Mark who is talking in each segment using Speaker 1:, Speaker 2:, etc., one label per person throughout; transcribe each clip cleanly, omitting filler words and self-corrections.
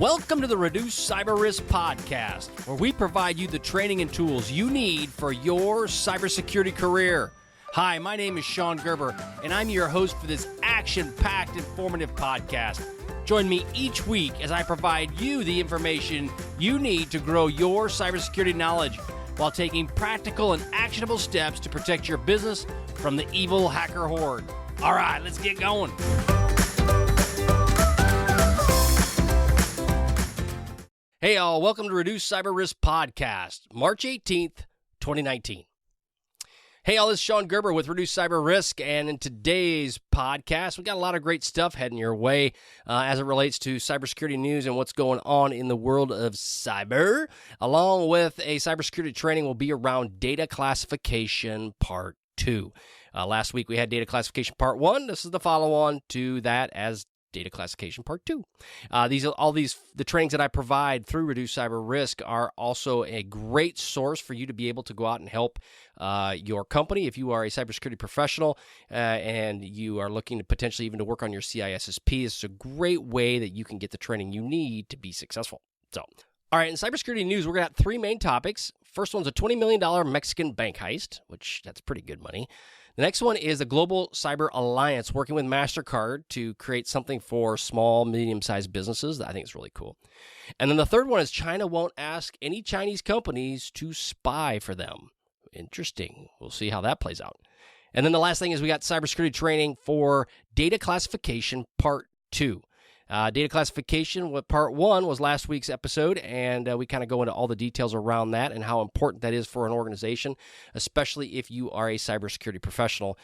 Speaker 1: Welcome to the Reduce Cyber Risk Podcast, where we provide you the training and tools you need for your cybersecurity career. Hi, my name is Shon Gerber, and I'm your host for this action-packed, informative podcast. Join me each week as I provide you the information you need to grow your cybersecurity knowledge while taking practical and actionable steps to protect your business from the evil hacker horde. All right, let's get going. Hey, all. Welcome to Reduce Cyber Risk Podcast, March 18th, 2019. Hey, all. This is Shon Gerber with Reduce Cyber Risk, and in today's podcast, we got a lot of great stuff heading your way as it relates to cybersecurity news and what's going on in the world of cyber, along with a cybersecurity training will be around data classification part 2. Last week, we had data classification part 1. This is the follow-on to that as data classification part 2. The trainings that I provide through Reduce Cyber Risk are also a great source for you to be able to go out and help your company. If you are a cybersecurity professional and you are looking to potentially even to work on your CISSP, it's a great way that you can get the training you need to be successful. So, all right, in cybersecurity news, we're going to have 3 main topics. First one's a $20 million Mexican bank heist, which that's pretty good money. The next one is the Global Cyber Alliance working with Mastercard to create something for small, medium-sized businesses. I think it's really cool. And then the third one is China won't ask any Chinese companies to spy for them. Interesting. We'll see how that plays out. And then the last thing is we got cybersecurity training for data classification part 2. Data classification, part 1 was last week's episode, and we kind of go into all the details around that and how important that is for an organization, especially if you are a cybersecurity professional.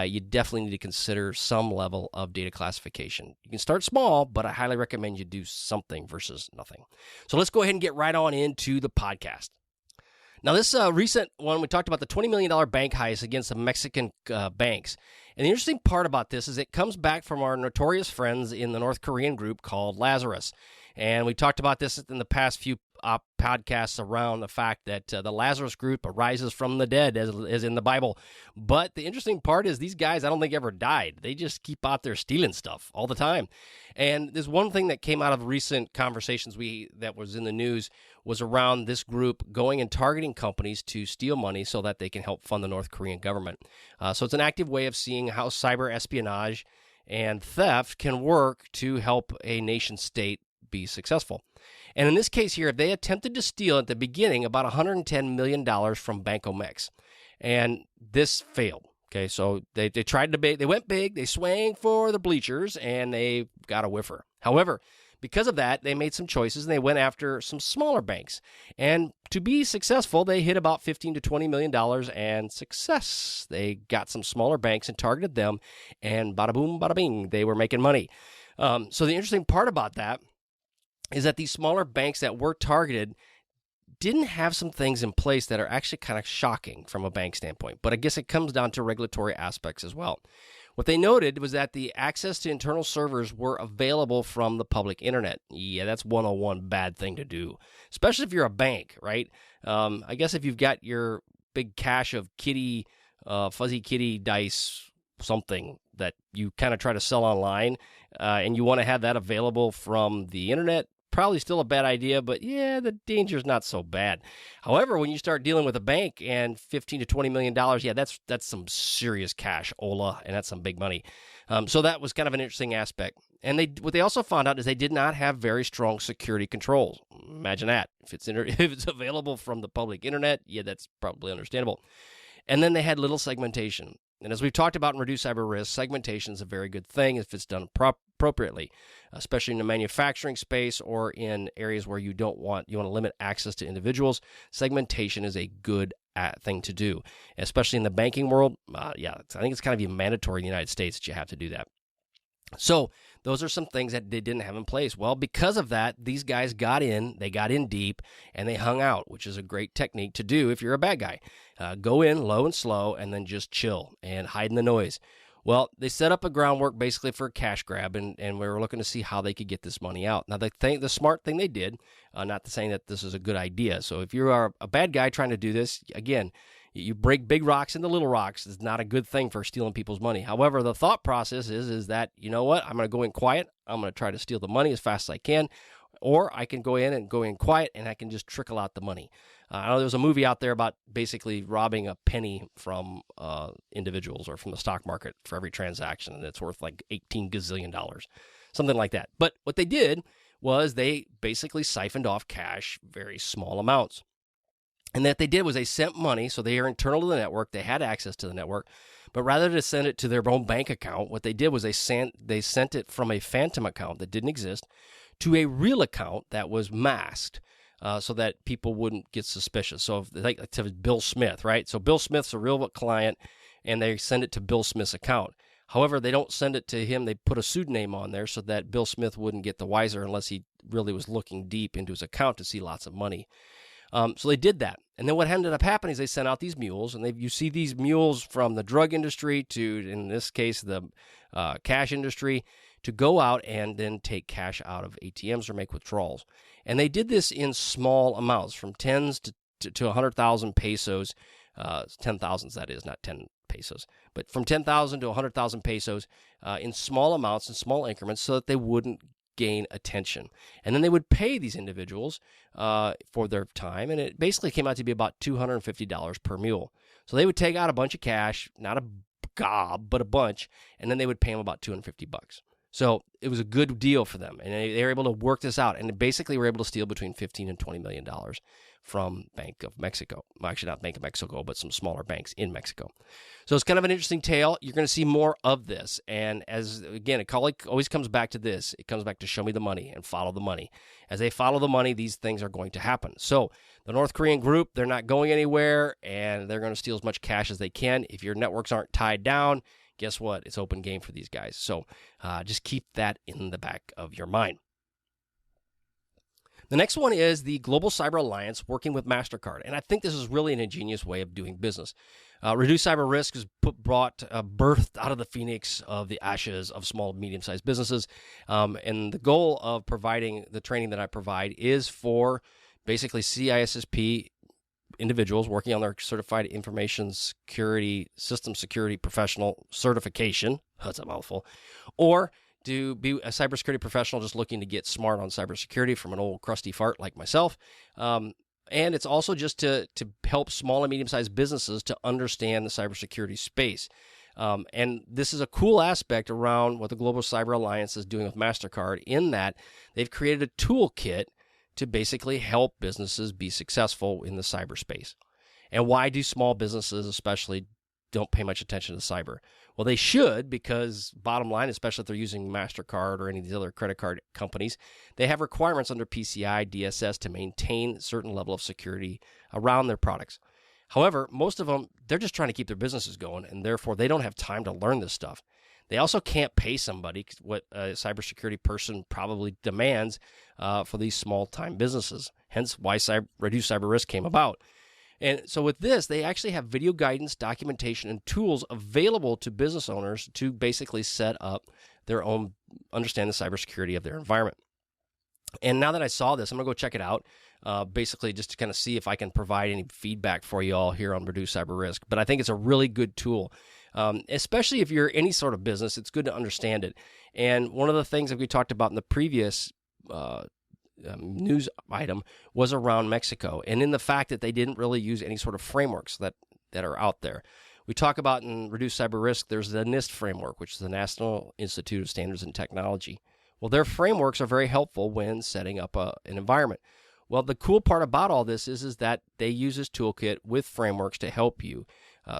Speaker 1: You definitely need to consider some level of data classification. You can start small, but I highly recommend you do something versus nothing. So let's go ahead and get right on into the podcast. Now, this recent one, we talked about the $20 million bank heist against the Mexican banks. And the interesting part about this is it comes back from our notorious friends in the North Korean group called Lazarus. And we talked about this in the past few podcasts around the fact that the Lazarus Group arises from the dead, as in the Bible. But the interesting part is these guys, I don't think ever died. They just keep out there stealing stuff all the time. And there's one thing that came out of recent conversations that was in the news was around this group going and targeting companies to steal money so that they can help fund the North Korean government. So it's an active way of seeing how cyber espionage and theft can work to help a nation state be successful. And in this case here, they attempted to steal at the beginning about $110 million from Bancomex. And this failed. Okay, so they tried to they went big, they swang for the bleachers, and they got a whiffer. However, because of that, they made some choices, and they went after some smaller banks. And to be successful, they hit about $15 to $20 million, and success. They got some smaller banks and targeted them, and bada boom, bada bing, they were making money. So the interesting part about that is that these smaller banks that were targeted didn't have some things in place that are actually kind of shocking from a bank standpoint. But I guess it comes down to regulatory aspects as well. What they noted was that the access to internal servers were available from the public internet. Yeah, that's 101 bad thing to do, especially if you're a bank, right? I guess if you've got your big cache of fuzzy kitty dice, something that you kind of try to sell online, and you want to have that available from the internet, probably still a bad idea, but yeah, the danger is not so bad. However, when you start dealing with a bank and $15 to $20 million, yeah, that's some serious cash, Ola, and that's some big money. So that was kind of an interesting aspect. And what they also found out is they did not have very strong security controls. Imagine that. If it's available from the public internet, yeah, that's probably understandable. And then they had little segmentation. And as we've talked about in Reduce Cyber Risk, segmentation is a very good thing if it's done appropriately, especially in the manufacturing space or in areas where you want to limit access to individuals. Segmentation is a good thing to do, especially in the banking world. I think it's kind of even mandatory in the United States that you have to do that. So those are some things that they didn't have in place. Well, because of that, these guys got in deep, and they hung out, which is a great technique to do if you're a bad guy. Go in low and slow and then just chill and hide in the noise. Well, they set up a groundwork basically for a cash grab, and we were looking to see how they could get this money out. Now, the smart thing they did, not saying that this is a good idea. So if you are a bad guy trying to do this, again, you break big rocks into little rocks. It's not a good thing for stealing people's money. However, the thought process is that, you know what, I'm going to go in quiet. I'm going to try to steal the money as fast as I can. or I can go in quiet, and I can just trickle out the money. I know there's a movie out there about basically robbing a penny from individuals or from the stock market for every transaction, and it's worth like $18 gazillion, something like that. But what they did was they basically siphoned off cash, very small amounts. And that they did was they sent money, so they are internal to the network. They had access to the network. But rather than send it to their own bank account, what they did was they sent it from a phantom account that didn't exist to a real account that was masked, so that people wouldn't get suspicious. So if like to Bill Smith, right? So Bill Smith's a real client, and they send it to Bill Smith's account. However, they don't send it to him. They put a pseudonym on there so that Bill Smith wouldn't get the wiser unless he really was looking deep into his account to see lots of money. So they did that. And then what ended up happening is they sent out these mules, and you see these mules from the drug industry to, in this case, the cash industry, to go out and then take cash out of ATMs or make withdrawals. And they did this in small amounts, from tens to 100,000 pesos, 10,000s that is, not 10 pesos, but from 10,000 to 100,000 pesos in small amounts, in small increments, so that they wouldn't gain attention. And then they would pay these individuals for their time, and it basically came out to be about $250 per mule. So they would take out a bunch of cash, not a gob, but a bunch, and then they would pay them about $250. So it was a good deal for them, and they were able to work this out, and basically were able to steal between $15 and $20 million from Bank of Mexico. Well, actually, not Bank of Mexico, but some smaller banks in Mexico. So it's kind of an interesting tale. You're going to see more of this, and it always comes back to this. It comes back to show me the money and follow the money. As they follow the money, these things are going to happen. So the North Korean group, they're not going anywhere, and they're going to steal as much cash as they can. If your networks aren't tied down, guess what? It's open game for these guys. So just keep that in the back of your mind. The next one is the Global Cyber Alliance working with Mastercard. And I think this is really an ingenious way of doing business. Reduce Cyber Risk is birthed out of the phoenix of the ashes of small, medium-sized businesses. And the goal of providing the training that I provide is for basically CISSP individuals working on their Certified Information Security, System Security Professional certification. That's a mouthful. Or to be a cybersecurity professional just looking to get smart on cybersecurity from an old crusty fart like myself. And it's also just to help small and medium-sized businesses to understand the cybersecurity space. And this is a cool aspect around what the Global Cyber Alliance is doing with Mastercard, in that they've created a toolkit to basically help businesses be successful in the cyberspace. And why do small businesses especially don't pay much attention to cyber? Well, they should, because bottom line, especially if they're using MasterCard or any of these other credit card companies, they have requirements under PCI DSS to maintain a certain level of security around their products. However, most of them, they're just trying to keep their businesses going, and therefore they don't have time to learn this stuff. They also can't pay somebody what a cybersecurity person probably demands for these small-time businesses, hence why Reduce Cyber Risk came about. And so with this, they actually have video guidance, documentation, and tools available to business owners to basically set up their own, understand the cybersecurity of their environment. And now that I saw this, I'm going to go check it out, basically just to kind of see if I can provide any feedback for you all here on Reduce Cyber Risk. But I think it's a really good tool, especially if you're any sort of business. It's good to understand it. And one of the things that we talked about in the previous news item was around Mexico, and in the fact that they didn't really use any sort of frameworks that are out there. We talk about in Reduce Cyber Risk, there's the NIST framework, which is the National Institute of Standards and Technology. Well, their frameworks are very helpful when setting up an environment. Well, the cool part about all this is that they use this toolkit with frameworks to help you.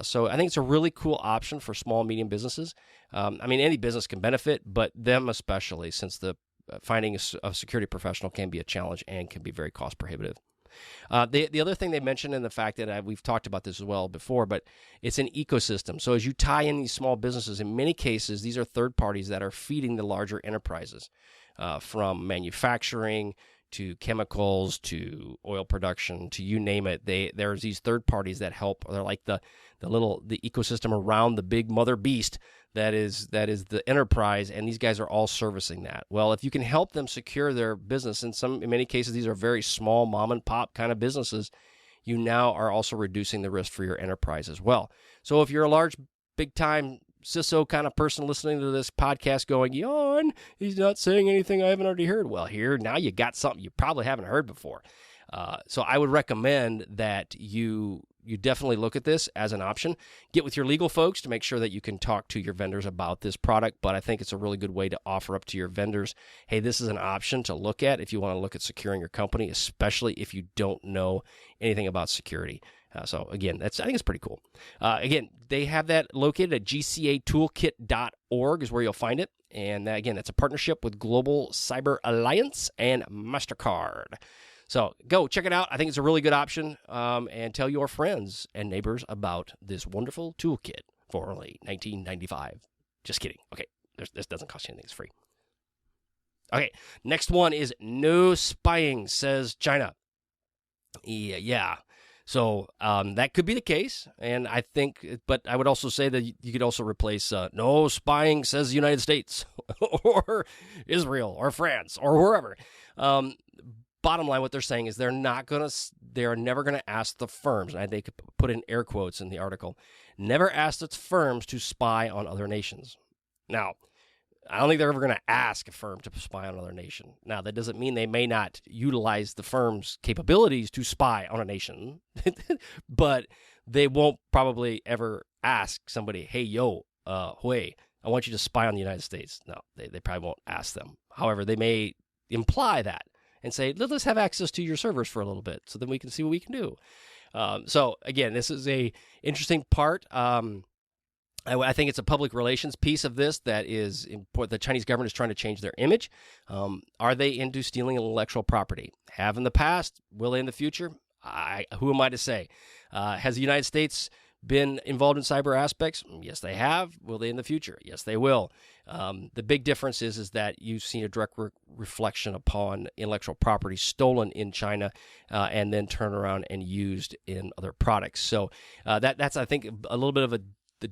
Speaker 1: So I think it's a really cool option for small and medium businesses. I mean, any business can benefit, but them especially, since finding a security professional can be a challenge and can be very cost prohibitive. The other thing they mentioned, in the fact that we've talked about this as well before, but it's an ecosystem. So as you tie in these small businesses, in many cases, these are third parties that are feeding the larger enterprises, from manufacturing to chemicals to oil production to you name it. There's these third parties that help. They're like the ecosystem around the big mother beast that is the enterprise, and these guys are all servicing that. Well, if you can help them secure their business, in many cases these are very small mom and pop kind of businesses, you now are also reducing the risk for your enterprise as well. So if you're a large, big time CISO kind of person listening to this podcast going, I on? He's not saying anything I haven't already heard. Well, here, now you got something you probably haven't heard before. So I would recommend that you definitely look at this as an option. Get with your legal folks to make sure that you can talk to your vendors about this product, but I think it's a really good way to offer up to your vendors, hey, this is an option to look at if you want to look at securing your company, especially if you don't know anything about security. So again, I think it's pretty cool. Again, they have that located at gcatoolkit.org is where you'll find it. And again, that's a partnership with Global Cyber Alliance and Mastercard. So go check it out. I think it's a really good option. And tell your friends and neighbors about this wonderful toolkit for only $19.95. Just kidding. Okay, this doesn't cost you anything. It's free. Okay, next one is no spying, says China. Yeah. So that could be the case, and I think, but I would also say that you could also replace no spying, says the United States, or Israel, or France, or wherever. Bottom line, what they're saying is they're never gonna ask the firms, and they could put in air quotes in the article, never ask its firms to spy on other nations. Now, I don't think they're ever going to ask a firm to spy on another nation. Now, that doesn't mean they may not utilize the firm's capabilities to spy on a nation, but they won't probably ever ask somebody, hey, yo, Hui, I want you to spy on the United States. No, they probably won't ask them. However, they may imply that and say, let's have access to your servers for a little bit so then we can see what we can do. So, again, this is a interesting part. I think it's a public relations piece of this that is important. The Chinese government is trying to change their image. Are they into stealing intellectual property? Have in the past. Will they in the future? Who am I to say? Has the United States been involved in cyber aspects? Yes, they have. Will they in the future? Yes, they will. The big difference is that you've seen a direct reflection upon intellectual property stolen in China and then turned around and used in other products. So that's, I think, a little bit of the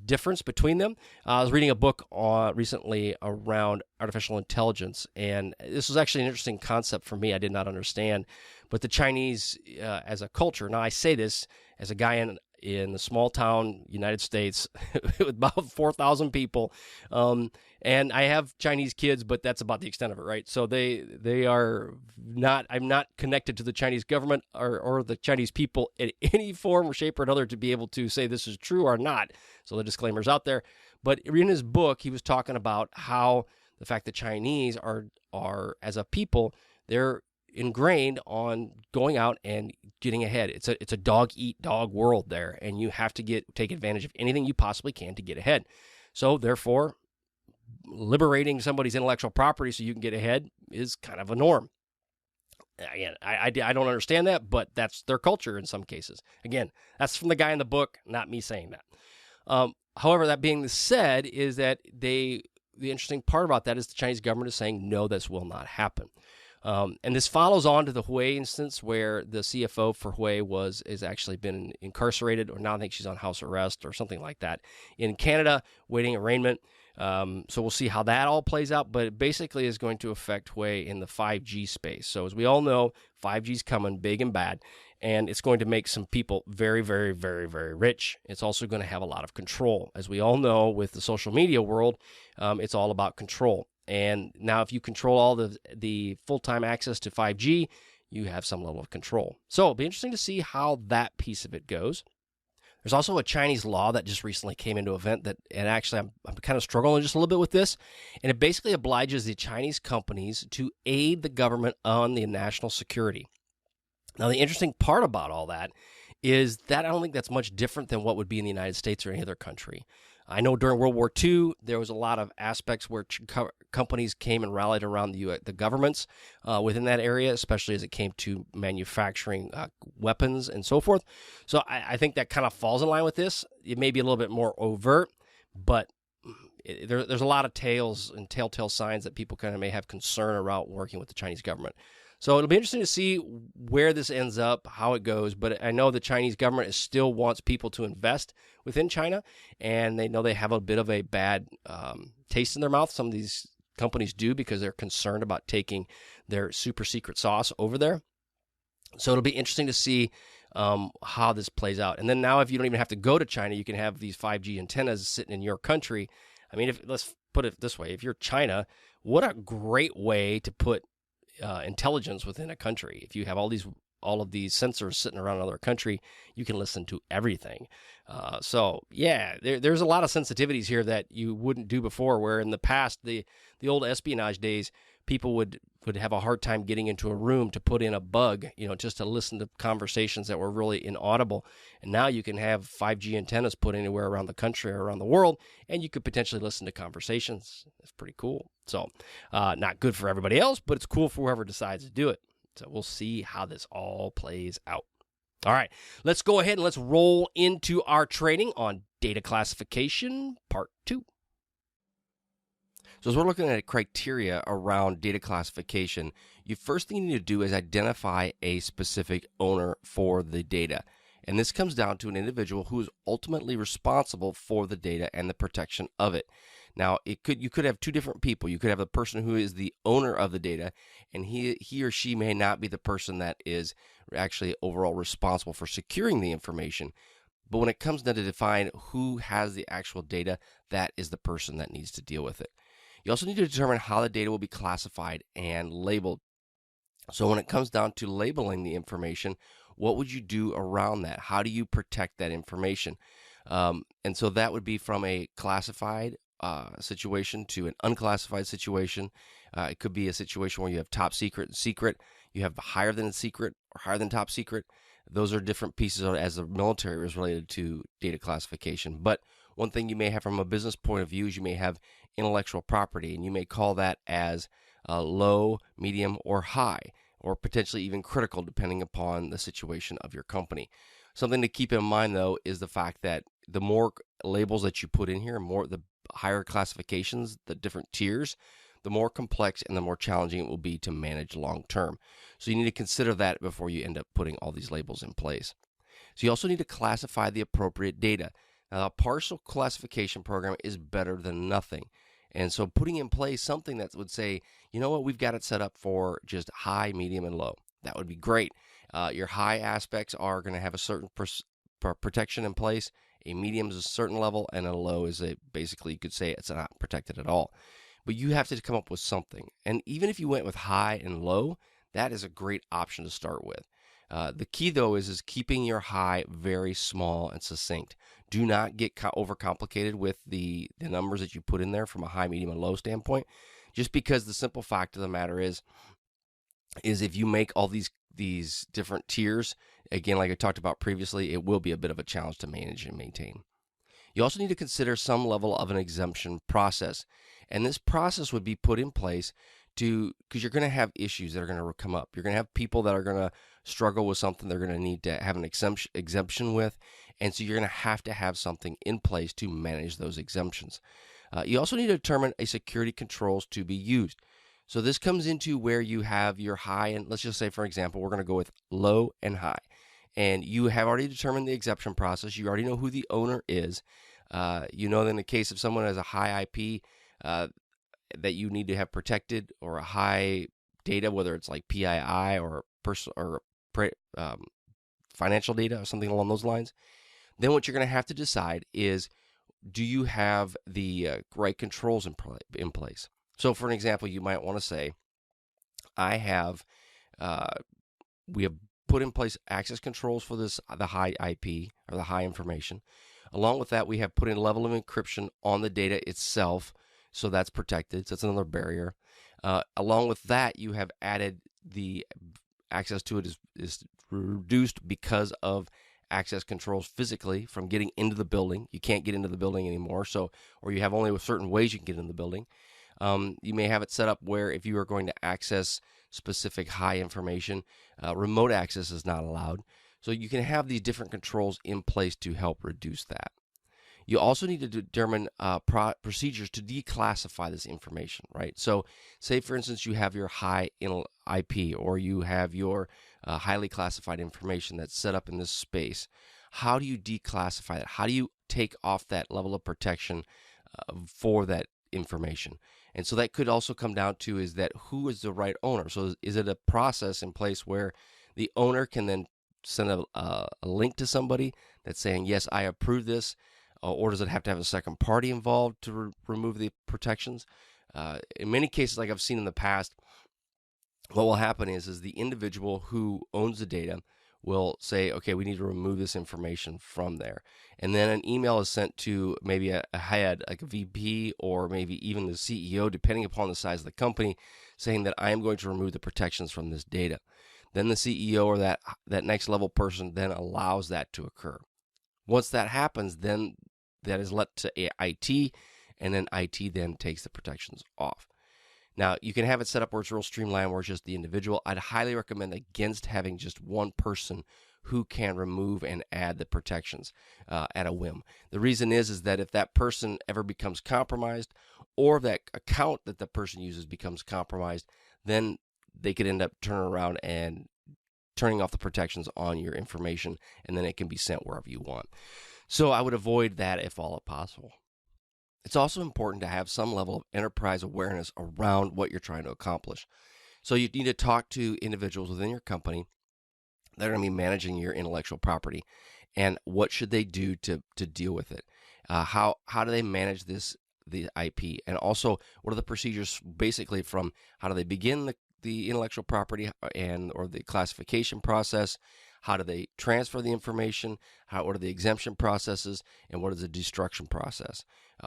Speaker 1: difference between them. I was reading a book recently around artificial intelligence, and this was actually an interesting concept for me. I did not understand, but the Chinese as a culture. Now, I say this as a guy in the small town United States with about 4,000 people, and I have Chinese kids, but that's about the extent of it, right? So they are not. I'm not connected to the Chinese government or the Chinese people in any form or shape or another to be able to say this is true or not. So the disclaimer's out there. But in his book, he was talking about how the fact that Chinese are as a people, they're ingrained on going out and getting ahead. It's a dog eat dog world there, and you have to take advantage of anything you possibly can to get ahead. So therefore, liberating somebody's intellectual property so you can get ahead is kind of a norm. Again, I don't understand that, but that's their culture in some cases. Again, that's from the guy in the book, not me saying that. However, that being said, is that the interesting part about that is the Chinese government is saying, no, this will not happen. And this follows on to the Hui instance where the CFO for Hui is actually been incarcerated, or now I think she's on house arrest or something like that in Canada, waiting arraignment. So we'll see how that all plays out, but it basically is going to affect Hui in the 5G space. So as we all know, 5G is coming big and bad, and it's going to make some people very, very, very, very rich. It's also going to have a lot of control. As we all know, with the social media world, it's all about control. And now if you control all the full-time access to 5G, you have some level of control. So it'll be interesting to see how that piece of it goes. There's also a Chinese law that just recently came into effect and actually I'm kind of struggling just a little bit with this, and it basically obliges the Chinese companies to aid the government on the national security. Now, the interesting part about all that is that I don't think that's much different than what would be in the United States or any other country. I know during World War II, there was a lot of aspects where companies came and rallied around the governments within that area, especially as it came to manufacturing weapons and so forth. So I think that kind of falls in line with this. It may be a little bit more overt, but there's a lot of tales and telltale signs that people kind of may have concern about working with the Chinese government. So it'll be interesting to see where this ends up, how it goes. But I know the Chinese government still wants people to invest within China, and they know they have a bit of a bad taste in their mouth. Some of these companies do because they're concerned about taking their super secret sauce over there. So it'll be interesting to see how this plays out. And then now if you don't even have to go to China, you can have these 5G antennas sitting in your country. I mean, let's put it this way. If you're China, what a great way to put intelligence within a country. If you have all of these sensors sitting around another country, you can listen to everything. There's a lot of sensitivities here that you wouldn't do before, where in the past, the old espionage days, people would have a hard time getting into a room to put in a bug, just to listen to conversations that were really inaudible. And now you can have 5G antennas put anywhere around the country or around the world, and you could potentially listen to conversations. That's pretty cool. So not good for everybody else, but it's cool for whoever decides to do it. So we'll see how this all plays out. All right, let's go ahead and let's roll into our training on data classification, part 2. So as we're looking at criteria around data classification, the first thing you need to do is identify a specific owner for the data. And this comes down to an individual who is ultimately responsible for the data and the protection of it. Now, you could have two different people. You could have the person who is the owner of the data, and he or she may not be the person that is actually overall responsible for securing the information. But when it comes down to define who has the actual data, that is the person that needs to deal with it. You also need to determine how the data will be classified and labeled. So when it comes down to labeling the information, what would you do around that? How do you protect that information? And so that would be from a classified situation to an unclassified situation. It could be a situation where you have top secret and secret. You have higher than secret or higher than top secret. Those are different pieces as the military is related to data classification. But one thing you may have from a business point of view is you may have intellectual property, and you may call that as low, medium, or high, or potentially even critical depending upon the situation of your company. Something to keep in mind, though, is the fact that the more labels that you put in here, the higher classifications, the different tiers, the more complex and the more challenging it will be to manage long term. So you need to consider that before you end up putting all these labels in place. So you also need to classify the appropriate data. Now, a partial classification program is better than nothing. And so putting in place something that would say, you know what, we've got it set up for just high, medium, and low. That would be great. Your high aspects are going to have a certain protection in place. A medium is a certain level, and a low is basically you could say it's not protected at all. But you have to come up with something. And even if you went with high and low, that is a great option to start with. The key, though, is keeping your high very small and succinct. Do not get overcomplicated with the numbers that you put in there from a high, medium, and low standpoint, just because the simple fact of the matter is if you make all these different tiers, again, like I talked about previously, it will be a bit of a challenge to manage and maintain. You also need to consider some level of an exemption process, and this process would be put in place because you're going to have issues that are going to come up. You're going to have people that are going to struggle with something they're going to need to have an exemption with, and so you're going to have something in place to manage those exemptions. You also need to determine a security controls to be used. So this comes into where you have your high, and let's just say, for example, we're going to go with low and high. And you have already determined the exception process. You already know who the owner is. You know that in the case of someone has a high IP that you need to have protected, or a high data, whether it's like PII or financial data or something along those lines, then what you're going to have to decide is, do you have the right controls in place? So for an example, you might want to say, we have put in place access controls for the high IP or the high information. Along with that, we have put in level of encryption on the data itself, so that's protected. So that's another barrier. Along with that, you have added the access to it is reduced because of access controls physically from getting into the building. You can't get into the building anymore, or you have only certain ways you can get in the building. You may have it set up where if you are going to access specific high information, remote access is not allowed. So you can have these different controls in place to help reduce that. You also need to determine procedures to declassify this information, right? So say, for instance, you have your high IP, or you have your highly classified information that's set up in this space. How do you declassify that? How do you take off that level of protection for that information? And so that could also come down to is that who is the right owner? So is it a process in place where the owner can then send a link to somebody that's saying, yes, I approve this, or does it have to have a second party involved to remove the protections? In many cases, like I've seen in the past, what will happen is the individual who owns the data will say, okay, we need to remove this information from there. And then an email is sent to maybe a head, like a VP, or maybe even the CEO, depending upon the size of the company, saying that I am going to remove the protections from this data. Then the CEO or that next level person then allows that to occur. Once that happens, then that is let to IT, and then IT then takes the protections off. Now, you can have it set up where it's real streamlined, where it's just the individual. I'd highly recommend against having just one person who can remove and add the protections at a whim. The reason is that if that person ever becomes compromised, or that account that the person uses becomes compromised, then they could end up turning around and turning off the protections on your information, and then it can be sent wherever you want. So I would avoid that if all possible. It's also important to have some level of enterprise awareness around what you're trying to accomplish. So you need to talk to individuals within your company that are going to be managing your intellectual property, and what should they do to deal with it? How do they manage the IP, and also what are the procedures, basically from how do they begin the intellectual property or the classification process? How do they transfer the information? What are the exemption processes? And what is the destruction process?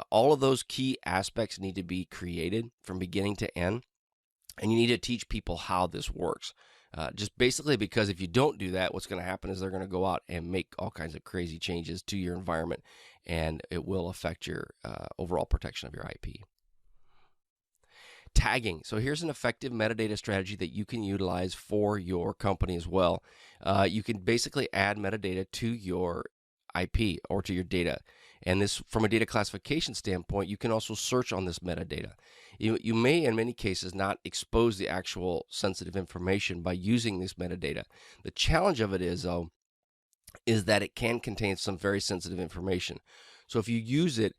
Speaker 1: All of those key aspects need to be created from beginning to end. And you need to teach people how this works. Just basically because if you don't do that, what's going to happen is they're going to go out and make all kinds of crazy changes to your environment, and it will affect your overall protection of your IP. Tagging. So here's an effective metadata strategy that you can utilize for your company as well. You can basically add metadata to your IP or to your data. And this, from a data classification standpoint, you can also search on this metadata. You may, in many cases, not expose the actual sensitive information by using this metadata. The challenge of it is, though, is that it can contain some very sensitive information. So if you use it,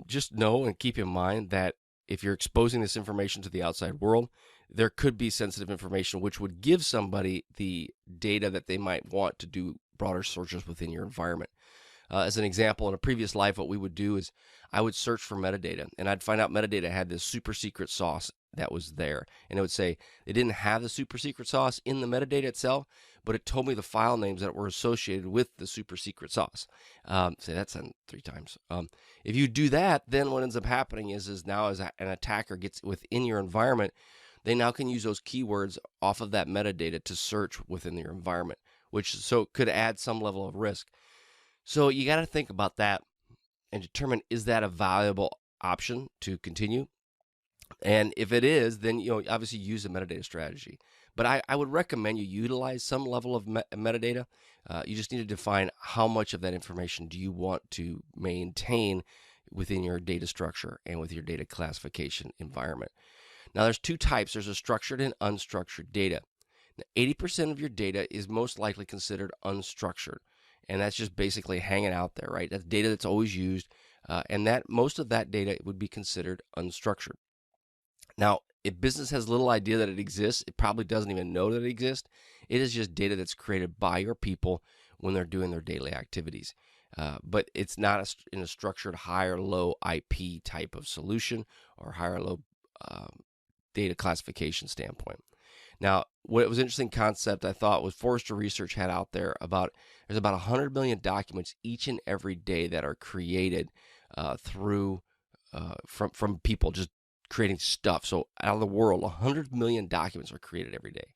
Speaker 1: just know and keep in mind that if you're exposing this information to the outside world, there could be sensitive information which would give somebody the data that they might want to do broader searches within your environment. As an example, in a previous life, what we would do is I would search for metadata, and I'd find out metadata had this super secret sauce that was there. And it would say it didn't have the super secret sauce in the metadata itself, but it told me the file names that were associated with the super secret sauce. Say that 3 times. If you do that, then what ends up happening is now as an attacker gets within your environment, they now can use those keywords off of that metadata to search within your environment, which so could add some level of risk. So you got to think about that and determine, is that a valuable option to continue? And if it is, then obviously use a metadata strategy. But I would recommend you utilize some level of metadata. You just need to define how much of that information do you want to maintain within your data structure and with your data classification environment. Now, there's 2 types. There's a structured and unstructured data. Now, 80% of your data is most likely considered unstructured. And that's just basically hanging out there, right? That's data that's always used, and that most of that data would be considered unstructured. Now, if business has little idea that it exists, it probably doesn't even know that it exists. It is just data that's created by your people when they're doing their daily activities. But it's not in a structured high or low IP type of solution or high or low data classification standpoint. Now, what was an interesting concept I thought was Forrester Research had out there there's about 100 million documents each and every day that are created from people just creating stuff. So out of the world, 100 million documents are created every day.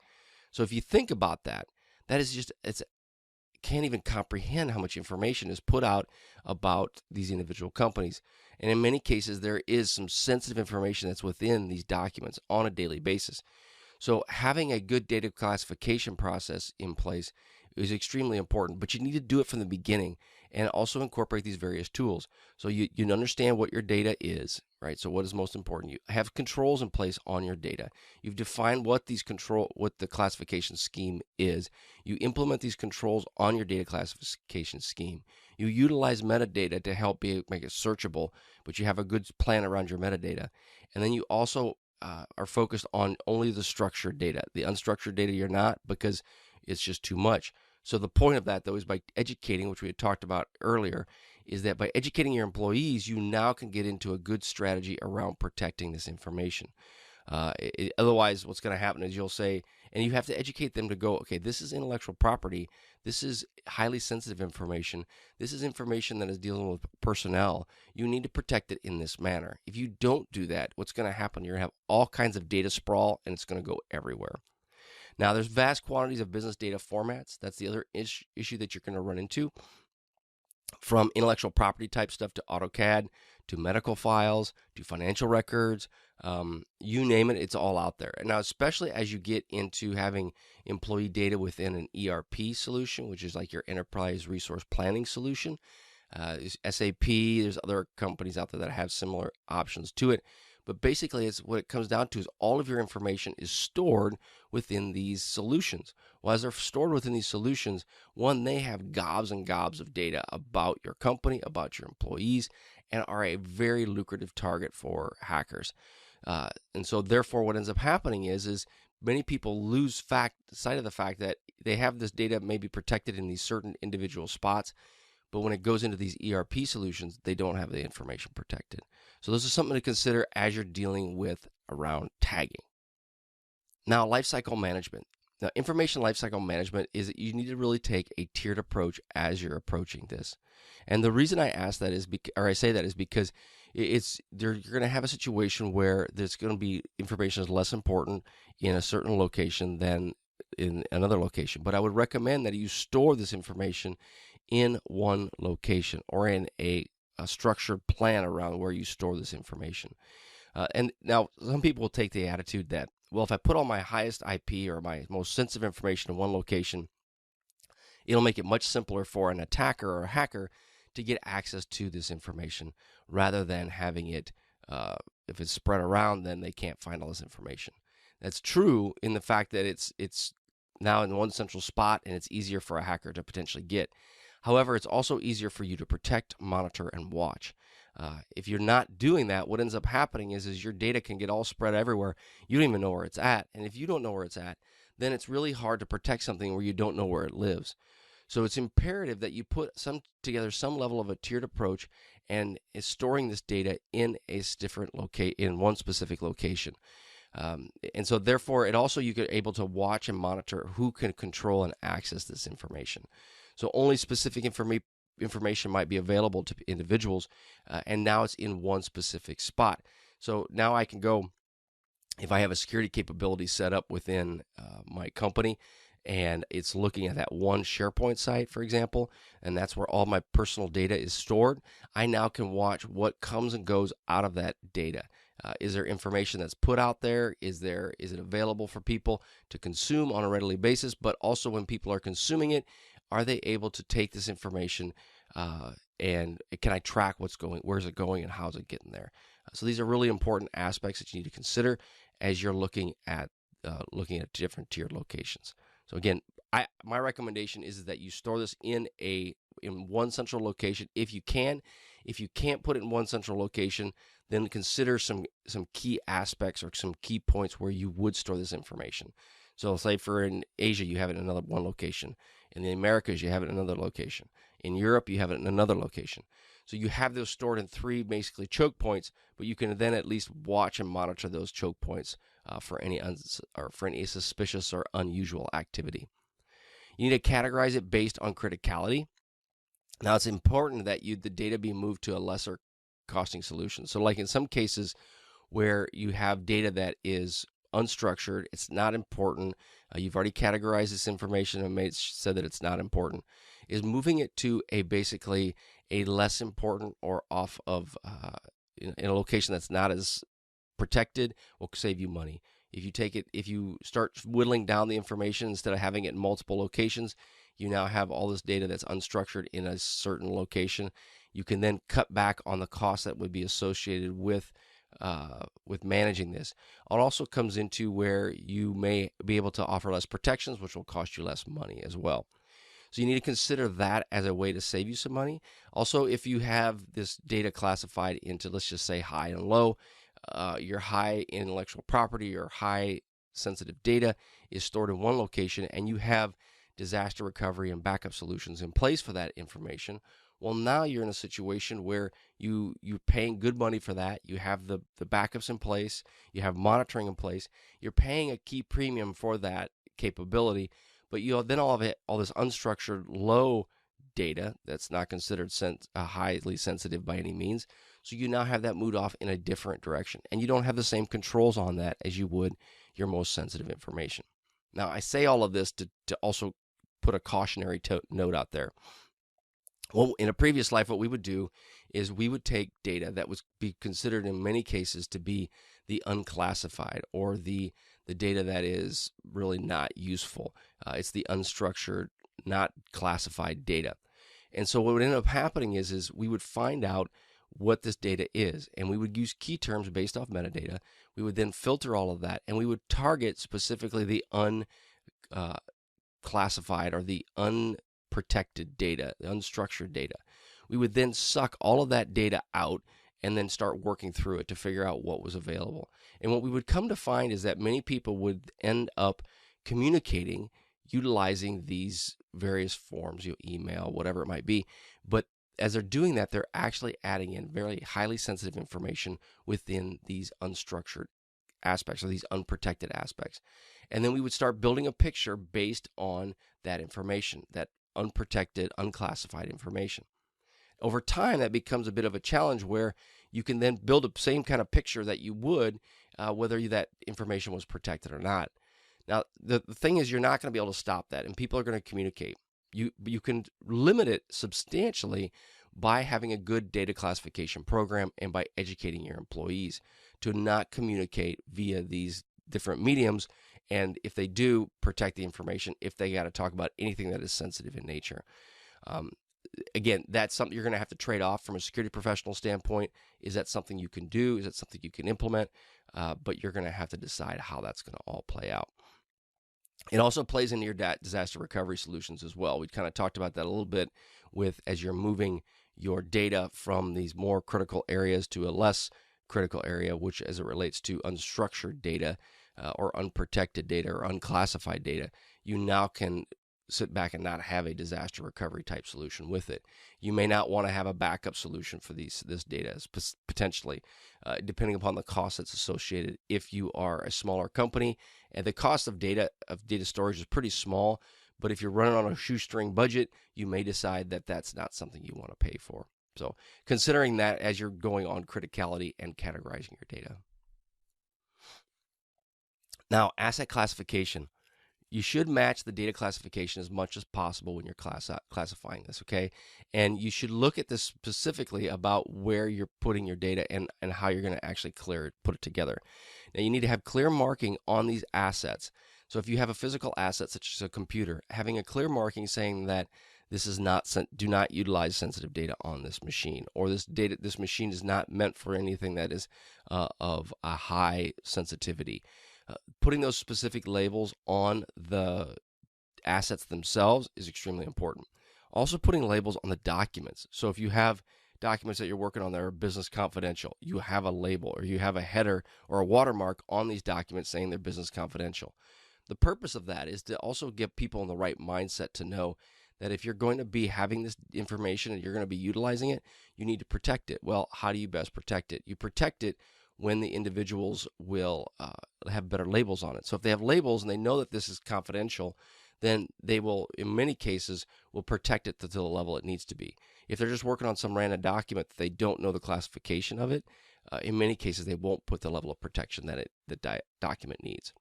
Speaker 1: So if you think about that, that is just, can't even comprehend how much information is put out about these individual companies. And in many cases, there is some sensitive information that's within these documents on a daily basis. So having a good data classification process in place is extremely important, but you need to do it from the beginning and also incorporate these various tools. So you understand what your data is, right? So what is most important? You have controls in place on your data. You've defined what the classification scheme is. You implement these controls on your data classification scheme. You utilize metadata to help make it searchable, but you have a good plan around your metadata. And then you also are focused on only the structured data. The unstructured data you're not, because it's just too much. So the point of that, though, is by educating, which we had talked about earlier, is that by educating your employees, you now can get into a good strategy around protecting this information. Otherwise, what's going to happen is you'll say, and you have to educate them to go, okay, this is intellectual property. This is highly sensitive information. This is information that is dealing with personnel. You need to protect it in this manner. If you don't do that, what's going to happen? You're going to have all kinds of data sprawl, and it's going to go everywhere. Now, there's vast quantities of business data formats. That's the other issue that you're going to run into. From intellectual property type stuff to AutoCAD, to medical files, to financial records, you name it, it's all out there. Now, especially as you get into having employee data within an ERP solution, which is like your enterprise resource planning solution, SAP, there's other companies out there that have similar options to it. But basically, it's what it comes down to is all of your information is stored within these solutions. Well, as they're stored within these solutions, one, they have gobs and gobs of data about your company, about your employees, and are a very lucrative target for hackers. And so therefore, what ends up happening is many people lose sight of the fact that they have this data maybe protected in these certain individual spots, but when it goes into these ERP solutions, they don't have the information protected. So this is something to consider as you're dealing with around tagging. Now, lifecycle management. Now, information lifecycle management is that you need to really take a tiered approach as you're approaching this. And the reason I ask that is, I say that is because you're going to have a situation where there's going to be information is less important in a certain location than in another location. But I would recommend that you store this information in one location or in a structured plan around where you store this information. And now some people will take the attitude that, well, if I put all my highest IP or my most sensitive information in one location, it'll make it much simpler for an attacker or a hacker to get access to this information rather than having it, if it's spread around, then they can't find all this information. That's true in the fact that it's now in one central spot and it's easier for a hacker to potentially get. However, it's also easier for you to protect, monitor, and watch. If you're not doing that, what ends up happening is your data can get all spread everywhere. You don't even know where it's at. And if you don't know where it's at, then it's really hard to protect something where you don't know where it lives. So it's imperative that you put together some level of a tiered approach and is storing this data in a different in one specific location. And so therefore, you get able to watch and monitor who can control and access this information. So only specific information might be available to individuals, and now it's in one specific spot. So now I can go, if I have a security capability set up within my company, and it's looking at that one SharePoint site, for example, and that's where all my personal data is stored, I now can watch what comes and goes out of that data. Is there information that's put out there? Is it available for people to consume on a readily basis? But also when people are consuming it, are they able to take this information and can I track where's it going, and how's it getting there? So these are really important aspects that you need to consider as you're looking at different tiered locations. So again, my recommendation is that you store this in one central location if you can. If you can't put it in one central location, then consider some key aspects or some key points where you would store this information. So say in Asia, you have it in one location. In the Americas, you have it in another location. In Europe, you have it in another location. So you have those stored in three basically choke points, but you can then at least watch and monitor those choke points for any suspicious or unusual activity. You need to categorize it based on criticality. Now, it's important that the data be moved to a lesser costing solution. So like in some cases where you have data that is unstructured, it's not important, you've already categorized this information and said that it's not important, is moving it to basically a less important or off of in a location that's not as protected will save you money. If you start whittling down the information instead of having it in multiple locations, you now have all this data that's unstructured in a certain location. You can then cut back on the cost that would be associated with managing this. It also comes into where you may be able to offer less protections, which will cost you less money as well. So you need to consider that as a way to save you some money. Also, if you have this data classified into, let's just say, high and low, your high intellectual property or high sensitive data is stored in one location, and you have disaster recovery and backup solutions in place for that information, Well, now you're in a situation where you're paying good money for that. You have the backups in place. You have monitoring in place. You're paying a key premium for that capability, but you then all this unstructured low data that's not considered highly sensitive by any means. So you now have that moved off in a different direction, and you don't have the same controls on that as you would your most sensitive information. Now, I say all of this to also put a cautionary note out there. Well, in a previous life, what we would do is we would take data that would be considered in many cases to be the unclassified, or the data that is really not useful. It's the unstructured, not classified data. And so what would end up happening is we would find out what this data is, and we would use key terms based off metadata. We would then filter all of that, and we would target specifically the unclassified or the unprotected data, the unstructured data. We would then suck all of that data out and then start working through it to figure out what was available. And what we would come to find is that many people would end up communicating utilizing these various forms, email, whatever it might be. But as they're doing that, they're actually adding in very highly sensitive information within these unstructured aspects, or these unprotected aspects. And then we would start building a picture based on that information, that unprotected, unclassified information. Over time, that becomes a bit of a challenge where you can then build the same kind of picture that you would whether that information was protected or not. Now, the thing is, you're not going to be able to stop that, and people are going to communicate. You can limit it substantially by having a good data classification program and by educating your employees to not communicate via these different mediums, and if they do, protect the information if they got to talk about anything that is sensitive in nature. Again, that's something you're going to have to trade off from a security professional standpoint. Is that something you can do? Is that something you can implement? But you're going to have to decide how that's going to all play out. It also plays into your disaster recovery solutions as well. We kind of talked about that a little bit as you're moving your data from these more critical areas to a less critical area, which as it relates to unstructured data or unprotected data or unclassified data, you now can sit back and not have a disaster recovery type solution with it. You may not want to have a backup solution for this data potentially, depending upon the cost that's associated. If you are a smaller company and the cost of data storage is pretty small, but if you're running on a shoestring budget, you may decide that that's not something you want to pay for. So considering that as you're going on criticality and categorizing your data. Now, asset classification. You should match the data classification as much as possible when you're classifying this, okay? And you should look at this specifically about where you're putting your data and how you're going to actually put it together. Now, you need to have clear marking on these assets. So if you have a physical asset such as a computer, having a clear marking saying that this is do not utilize sensitive data on this machine, or this machine is not meant for anything that is of a high sensitivity. Putting those specific labels on the assets themselves is extremely important. Also, putting labels on the documents. So if you have documents that you're working on that are business confidential, you have a label or you have a header or a watermark on these documents saying they're business confidential. The purpose of that is to also get people in the right mindset to know that if you're going to be having this information and you're going to be utilizing it, you need to protect it. Well, how do you best protect it? You protect it when the individuals will have better labels on it. So if they have labels and they know that this is confidential, then they will, in many cases, will protect it to the level it needs to be. If they're just working on some random document that they don't know the classification of it, in many cases they won't put the level of protection that the document needs.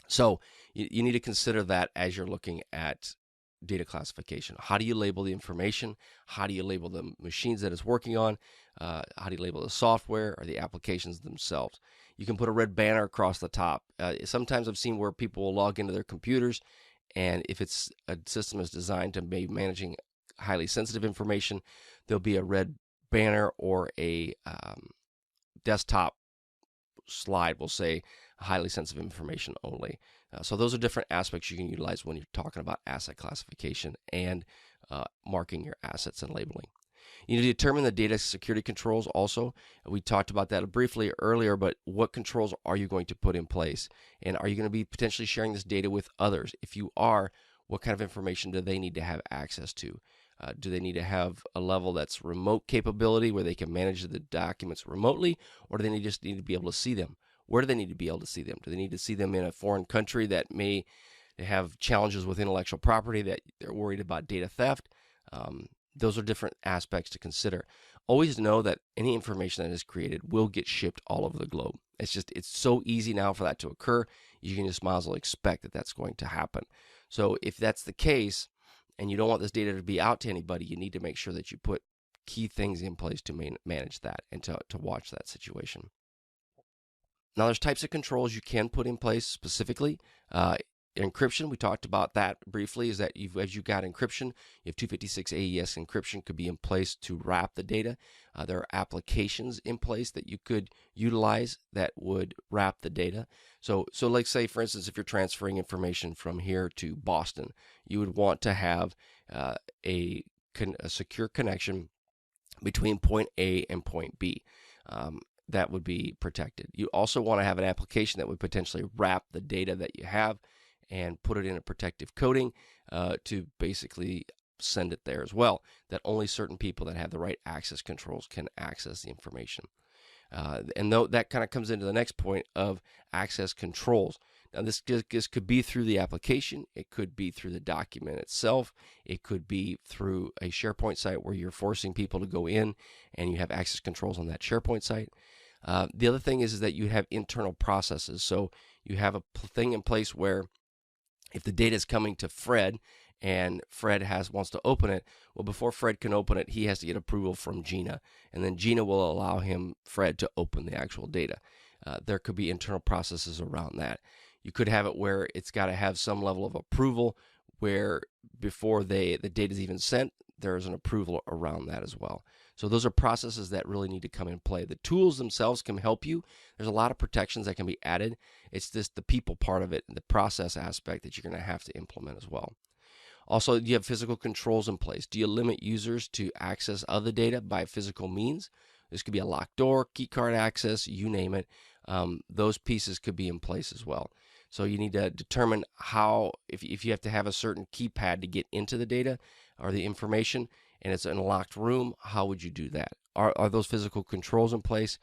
Speaker 1: So you need to consider that as you're looking at data classification. How do you label the information? How do you label the machines that it's working on? How do you label the software or the applications themselves? You can put a red banner across the top. Sometimes I've seen where people will log into their computers, and if it's a system is designed to be managing highly sensitive information, there'll be a red banner or a desktop slide will say highly sensitive information only. So those are different aspects you can utilize when you're talking about asset classification and marking your assets and labeling. You need to determine the data security controls also. We talked about that briefly earlier, but what controls are you going to put in place? And are you going to be potentially sharing this data with others? If you are, what kind of information do they need to have access to? Do they need to have a level that's remote capability where they can manage the documents remotely, or do they just need to be able to see them? Where do they need to be able to see them? Do they need to see them in a foreign country that may have challenges with intellectual property, that they're worried about data theft? Those are different aspects to consider. Always know that any information that is created will get shipped all over the globe. It's so easy now for that to occur. You can just might as well expect that that's going to happen. So if that's the case, and you don't want this data to be out to anybody, you need to make sure that you put key things in place to manage that and to watch that situation. Now, there's types of controls you can put in place specifically. Encryption, we talked about that briefly, is that as you've got encryption, you have 256 AES encryption could be in place to wrap the data. There are applications in place that you could utilize that would wrap the data. So like say, for instance, if you're transferring information from here to Boston, you would want to have a secure connection between point A and point B. That would be protected. You also want to have an application that would potentially wrap the data that you have and put it in a protective coating to basically send it there as well, that only certain people that have the right access controls can access the information. And though that kind of comes into the next point of access controls. Now, this could be through the application. It could be through the document itself. It could be through a SharePoint site where you're forcing people to go in and you have access controls on that SharePoint site. The other thing is that you have internal processes. So you have a thing in place where if the data is coming to Fred and Fred wants to open it, well, before Fred can open it, he has to get approval from Gina, and then Gina will allow Fred, to open the actual data. There could be internal processes around that. You could have it where it's got to have some level of approval where before the data is even sent, there's an approval around that as well. So those are processes that really need to come in play. The tools themselves can help you. There's a lot of protections that can be added. It's just the people part of it and the process aspect that you're going to have to implement as well. Also, you have physical controls in place. Do you limit users to access other data by physical means? This could be a locked door, key card access, you name it. Those pieces could be in place as well. So you need to determine how, if you have to have a certain keypad to get into the data or the information, and it's in a locked room, how would you do that? Are those physical controls in place?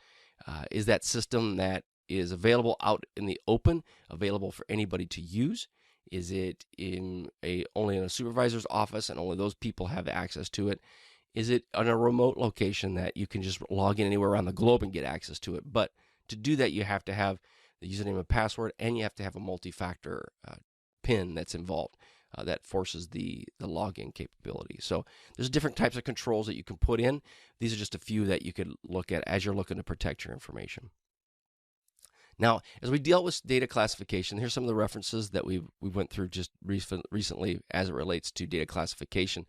Speaker 1: Is that system that is available out in the open, available for anybody to use? Is it only in a supervisor's office and only those people have access to it? Is it on a remote location that you can just log in anywhere around the globe and get access to it? But to do that, you have to have the username and password, and you have to have a multi-factor PIN that's involved that forces the login capability. So there's different types of controls that you can put in. These are just a few that you could look at as you're looking to protect your information. Now, as we dealt with data classification, here's some of the references that we went through just recently as it relates to data classification.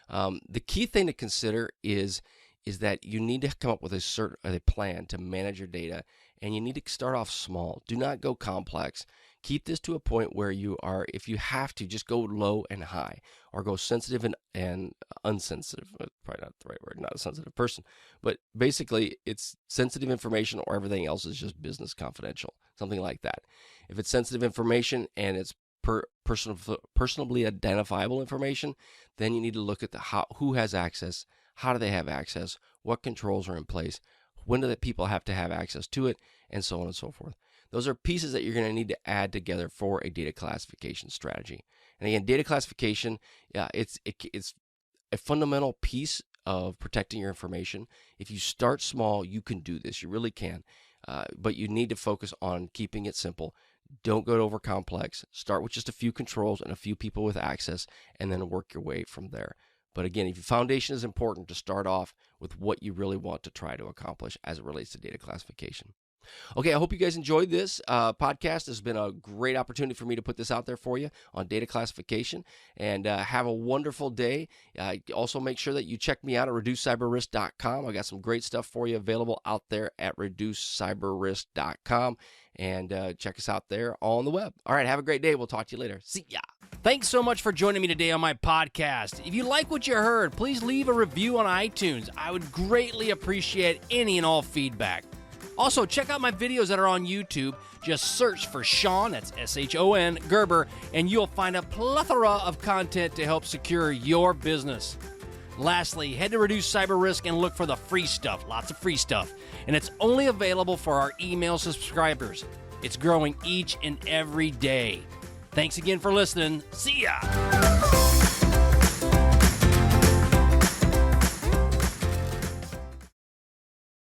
Speaker 1: The key thing to consider is that you need to come up with a plan to manage your data, and you need to start off small. Do not go complex. Keep this to a point where you are, if you have to, just go low and high, or go sensitive and unsensitive. Probably not the right word, not a sensitive person, but basically it's sensitive information or everything else is just business confidential, something like that. If it's sensitive information and it's personally identifiable information, then you need to look at who has access, how do they have access, what controls are in place, when do the people have to have access to it, and so on and so forth. Those are pieces that you're going to need to add together for a data classification strategy. And again, data classification, it's a fundamental piece of protecting your information. If you start small, you can do this. You really can. But you need to focus on keeping it simple. Don't go over complex. Start with just a few controls and a few people with access, and then work your way from there. But again, if your foundation is important, to start off with what you really want to try to accomplish as it relates to data classification. Okay, I hope you guys enjoyed this podcast. It's been a great opportunity for me to put this out there for you on data classification, and have a wonderful day. Also, make sure that you check me out at reducecyberrisk.com. I got some great stuff for you available out there at reducecyberrisk.com, and check us out there on the web. All right, have a great day. We'll talk to you later. See ya.
Speaker 2: Thanks so much for joining me today on my podcast. If you like what you heard, please leave a review on iTunes. I would greatly appreciate any and all feedback. Also, check out my videos that are on YouTube. Just search for Shon, that's S-H-O-N, Gerber, and you'll find a plethora of content to help secure your business. Lastly, head to Reduce Cyber Risk and look for the free stuff, lots of free stuff. And it's only available for our email subscribers. It's growing each and every day. Thanks again for listening. See ya!